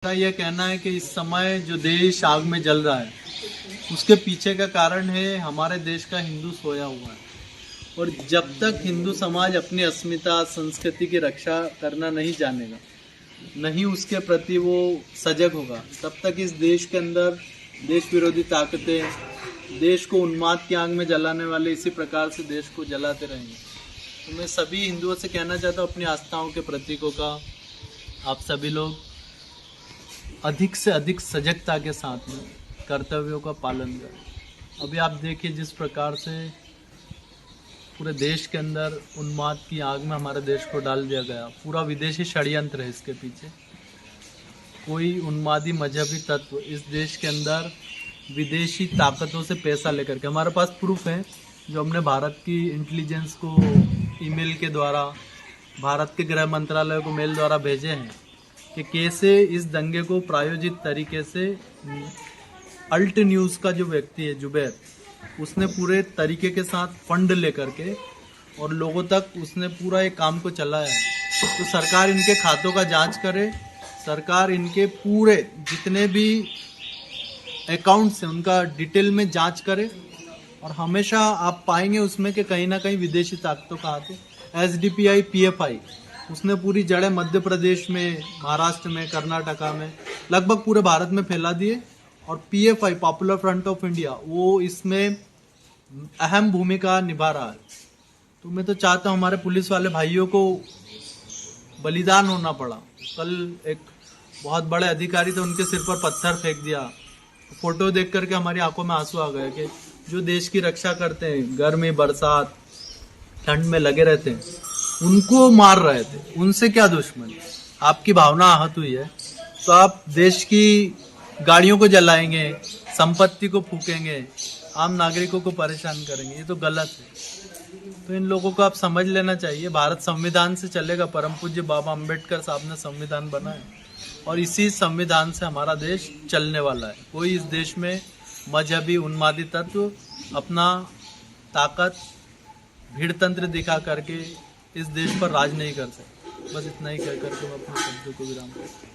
का यह कहना है कि इस समय जो देश आग में जल रहा है उसके पीछे का कारण है हमारे देश का हिंदू सोया हुआ है। और जब तक हिंदू समाज अपनी अस्मिता संस्कृति की रक्षा करना नहीं जानेगा, नहीं उसके प्रति वो सजग होगा, तब तक इस देश के अंदर देश विरोधी ताकतें देश को उन्माद की आग में जलाने वाले इसी प्रकार से देश को जलाते रहेंगे। तो मैं सभी हिंदुओं से कहना चाहता हूँ, अपनी आस्थाओं के प्रतीकों का आप सभी लोग अधिक से अधिक सजगता के साथ में कर्तव्यों का पालन करें। अभी आप देखिए जिस प्रकार से पूरे देश के अंदर उन्माद की आग में हमारे देश को डाल दिया गया, पूरा विदेशी षड्यंत्र है इसके पीछे। कोई उन्मादी मजहबी तत्व इस देश के अंदर विदेशी ताकतों से पैसा लेकर के, हमारे पास प्रूफ है जो हमने भारत की इंटेलिजेंस को ईमेल के द्वारा, भारत के गृह मंत्रालय को मेल द्वारा भेजे हैं कि कैसे इस दंगे को प्रायोजित तरीके से अल्ट न्यूज़ का जो व्यक्ति है जुबैर, उसने पूरे तरीके के साथ फंड लेकर के और लोगों तक उसने पूरा एक काम को चलाया है। तो सरकार इनके खातों का जांच करे, सरकार इनके पूरे जितने भी अकाउंट्स हैं उनका डिटेल में जांच करे। और हमेशा आप पाएंगे उसमें कि कहीं ना कहीं विदेशी ताकतों का हाथ है। SDPI PFI उसने पूरी जड़ें मध्य प्रदेश में, महाराष्ट्र में, कर्नाटका में, लगभग पूरे भारत में फैला दिए। और PFI popular front of India वो इसमें अहम भूमिका निभा रहा है। तो मैं तो चाहता हूँ हमारे पुलिस वाले भाइयों को बलिदान होना पड़ा। कल एक बहुत बड़े अधिकारी थे, उनके सिर पर पत्थर फेंक दिया। फोटो देख करके हमारी आंखों में आंसू आ गए कि जो देश की रक्षा करते हैं, गर्मी बरसात ठंड में लगे रहते हैं, उनको मार रहे थे। उनसे क्या दुश्मन? आपकी भावना आहत हुई है तो आप देश की गाड़ियों को जलाएंगे, संपत्ति को फूकेंगे, आम नागरिकों को परेशान करेंगे, ये तो गलत है। तो इन लोगों को आप समझ लेना चाहिए, भारत संविधान से चलेगा। परम पूज्य बाबा अम्बेडकर साहब ने संविधान बनाया और इसी संविधान से हमारा देश चलने वाला है। कोई इस देश में मजहबी उन्मादी तत्व अपना ताकत भीड़तंत्र दिखा करके इस देश पर राज नहीं कर सकते। बस इतना ही कह करके मैं अपने शब्दों को विराम करता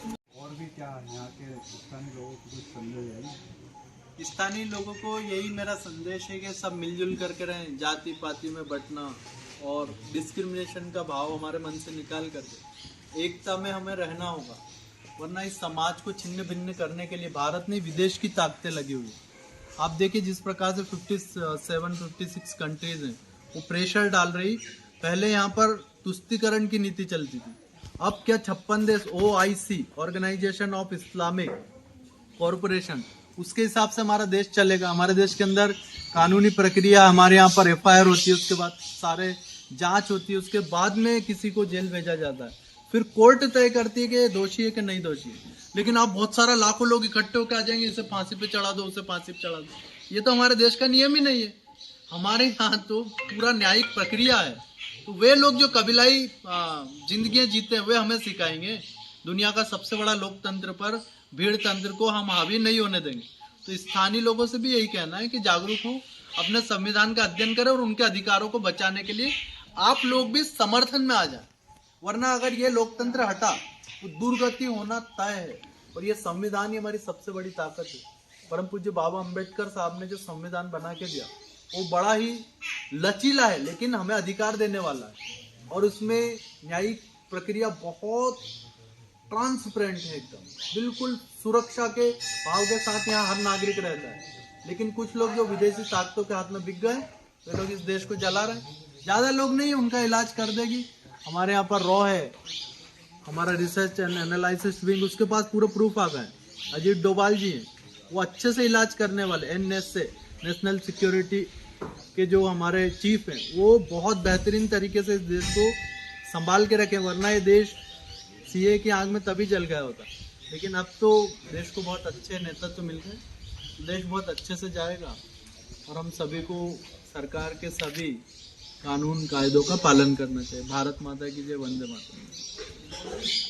हूँ। और भी क्या यहाँ के स्थानीय लोगों को कुछ संदेश है? स्थानीय लोगों को यही मेरा संदेश है कि सब मिलजुल करके रहें, जाति पाति में बंटना और डिस्क्रिमिनेशन का भाव हमारे मन से निकाल करके एकता में हमें रहना होगा। वरना इस समाज को छिन्न भिन्न करने के लिए भारत ने विदेश की ताकतें लगी हुई। आप देखिए जिस प्रकार से 56 कंट्रीज हैं वो प्रेशर डाल रही। पहले यहाँ पर तुष्टीकरण की नीति चलती थी, अब क्या 56 देश OIC organisation of Islamic corporation, उसके हिसाब से हमारा देश चलेगा। हमारे देश के अंदर कानूनी प्रक्रिया, हमारे यहाँ पर FIR होती है, उसके बाद सारे जांच होती है, उसके बाद में किसी को जेल भेजा जाता है, फिर कोर्ट तय करती है कि दोषी है कि नहीं दोषी है। लेकिन आप बहुत सारा लाखों लोग इकट्ठे होकर आ जाएंगे, इसे फांसी पे चढ़ा दो, उसे फांसी पे चढ़ा दो। ये तो हमारे देश का नियम ही नहीं है। हमारे यहाँ तो पूरा न्यायिक प्रक्रिया है। तो वे लोग जो कबीलाई जिंदगियां जीते हैं वे हमें सिखाएंगे। दुनिया का सबसे बड़ा लोकतंत्र पर भीड़ तंत्र को हम हावी नहीं होने देंगे। तो स्थानीय लोगों से भी यही कहना है कि जागरूक हो, अपने संविधान का अध्ययन करें और उनके अधिकारों को बचाने के लिए आप लोग भी समर्थन में आ जाए। वरना अगर ये लोकतंत्र हटा तो दुर्गति होना तय है। और ये संविधान ही हमारी सबसे बड़ी ताकत है। परम पूज्य बाबा अम्बेडकर साहब ने जो संविधान बना के दिया वो बड़ा ही लचीला है, लेकिन हमें अधिकार देने वाला है। और उसमें न्यायिक प्रक्रिया बहुत ट्रांसपेरेंट है, एकदम बिल्कुल सुरक्षा के भाव के साथ यहाँ हर नागरिक रहता है। लेकिन कुछ लोग जो विदेशी ताकतों के हाथ में बिक गए, वे लोग इस देश को जला रहे हैं। ज़्यादा लोग नहीं, उनका इलाज कर देगी। हमारे यहाँ पर रॉ है, हमारा रिसर्च एंड एनालिसिस विंग, उसके पास पूरे प्रूफ आ गए। अजीत डोभाल जी हैं, वो अच्छे से इलाज करने वाले। NSA नेशनल सिक्योरिटी के जो हमारे चीफ हैं, वो बहुत बेहतरीन तरीके से इस देश को संभाल के रखे। वरना ये देश CA की आग में तभी जल गया होता। लेकिन अब तो देश को बहुत अच्छे नेतृत्व मिल गए, देश बहुत अच्छे से जाएगा। और हम सभी को सरकार के सभी कानून कायदों का पालन करना चाहिए। भारत माता की जय, वंदे मातरम।